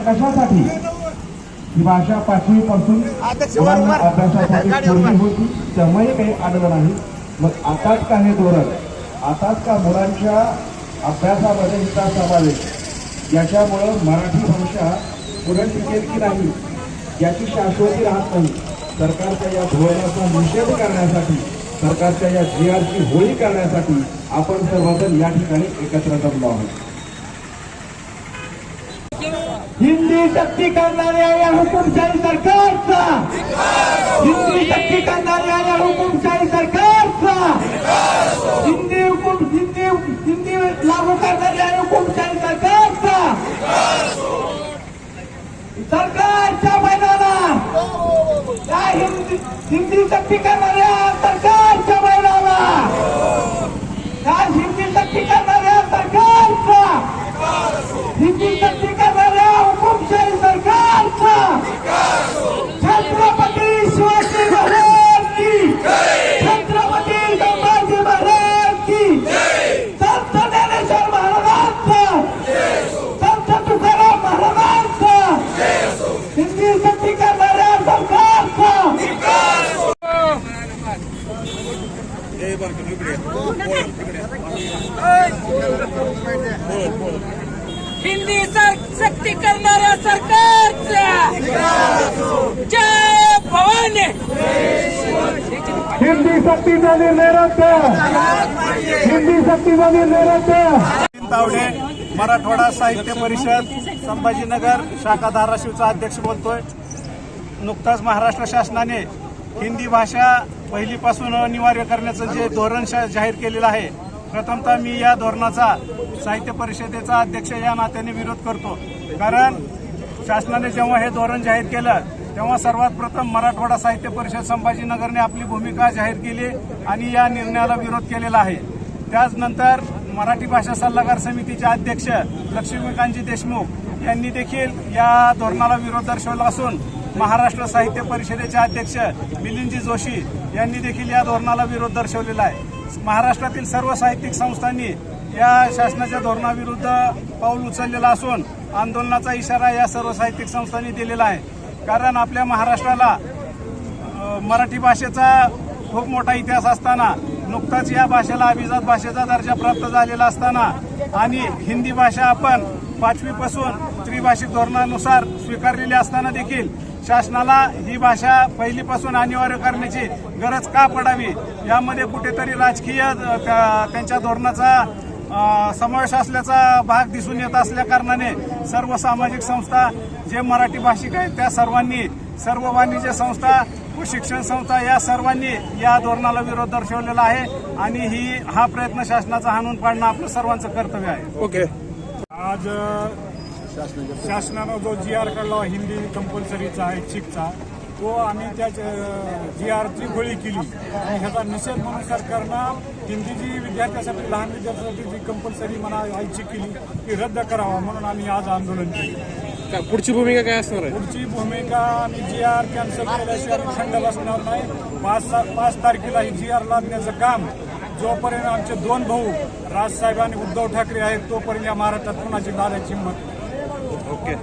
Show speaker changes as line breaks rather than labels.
कशासाठी ही भाषा 5वी पासून मुलांना अभ्यासासाठी पूर्ण होती त्यामुळे काही आढळलं नाही। मग आताच का हे धोरण, आताच का मुलांच्या अभ्यासामध्ये हिचा समावेश, याच्यामुळं मराठी भाषा पुढे टिकेल की नाही याची शाश्वती राहत नाही। सरकारच्या या धोरणाचा निषेध करण्यासाठी, सरकारच्या या GRची होळी करण्यासाठी आपण सर्वजण या ठिकाणी एकत्र जमलो आहोत। हिंदी सक्ती करणाऱ्या या हुकुमशाही सरकारचा, हिंदी सक्ती करणाऱ्या या हुकुमशाही सरकारचा, हिंदी लागू करणाऱ्या हुकुमशाही सरकारचा, सरकारच्या महिलांना, या हिंदी सक्ती करणाऱ्या सरकारच्या महिलांना, या हिंदी सक्ती करणाऱ्या सरकारचा, हिंदी सक्ती करणाऱ्या हुकुमशाही सरकारचा, छत्रपती शिवाजी महाराज की, छत्रपती संभाजी महाराज की, संत ज्ञानेश्वर महाराजांचा, संत तुकाराम महाराजांचा, हिंदी सक्ती करणाऱ्या सरकारचा।
हिंदी सक्ती करणाऱ्या सरकारचा जय भवानी।
हिंदी सक्तीचा निर्णय रद्द, हिंदी सक्तीचा निर्णय रद्द।
तावडे, मराठवाडा साहित्य परिषद संभाजीनगर शाखा धाराशिवचा अध्यक्ष बोलतोय। नुकताच महाराष्ट्र शासनाने हिंदी भाषा पहिलीपासून अनिवार्य करण्याचं जे धोरण जाहीर केलेलं आहे, प्रथमतः मी या धोरणाचा साहित्य परिषदेचा अध्यक्ष या नात्याने विरोध करतो। कारण शासनाने जेव्हा हे धोरण जाहीर केलं तेव्हा सर्वात प्रथम मराठवाडा साहित्य परिषद संभाजीनगरने आपली भूमिका जाहीर केली आणि या निर्णयाला विरोध केलेला आहे। त्याचनंतर मराठी भाषा सल्लागार समितीचे अध्यक्ष लक्ष्मीकांतजी देशमुख यांनी देखील या धोरणाला विरोध दर्शवला असून महाराष्ट्र साहित्य परिषदेचे अध्यक्ष मिलिंदजी जोशी यांनी देखील या धोरणाला विरोध दर्शवलेला आहे। महाराष्ट्रातील सर्व साहित्यिक संस्थांनी या शासनाच्या धोरणाविरुद्ध पाऊल उचललेला असून आंदोलनाचा इशारा या सर्व साहित्यिक संस्थांनी दिलेला आहे। कारण आपल्या महाराष्ट्राला मराठी भाषेचा खूप मोठा इतिहास असताना, नुकताच या भाषेला अभिजात भाषेचा दर्जा प्राप्त झालेला असताना आणि हिंदी भाषा आपण 5वी पासून त्रिभाषिक धोरणानुसार स्वीकारलेली असताना देखील शासनाला ही भाषा पहिलीपासून अनिवार्य करण्याची गरज का पडावी, यामध्ये कुठेतरी राजकीय त्यांच्या धोरणाचा समावेश असल्याचा भाग दिसून येत असल्या कारणाने सर्व सामाजिक संस्था जे मराठी भाषिक आहेत त्या सर्वांनी, सर्व वाणिज्य संस्था व शिक्षण संस्था या सर्वांनी या धोरणाला विरोध दर्शवलेला आहे आणि हा प्रयत्न शासनाचा हाणून पाडणं आपलं सर्वांचं कर्तव्य आहे।
ओके,
आज शासनानं जो GR काढला हिंदी कंपल्सरीचा आहे चिकचा, तो आम्ही त्या GRची गोळी केली आणि ह्याचा निषेध म्हणून सरकारनं हिंदी जी विद्यार्थ्यासाठी, लहान विद्यार्थ्यासाठी जी कंपल्सरी म्हणा ऐच्छिक केली ती रद्द करावा म्हणून आम्ही आज आंदोलन केलं।
पुढची भूमिका काय असणार आहे?
पुढची भूमिका आम्ही GR कॅन्सल केल्याशिवाय थंड बसणार नाही। 5 तारखेला ही GR लादण्याचं काम जोपर्यंत आमचे 2 भाऊ राजसाहेब आणि उद्धव ठाकरे आहेत तोपर्यंत या महाराष्ट्रात कुणाची लादायची हिंमत।
ओके.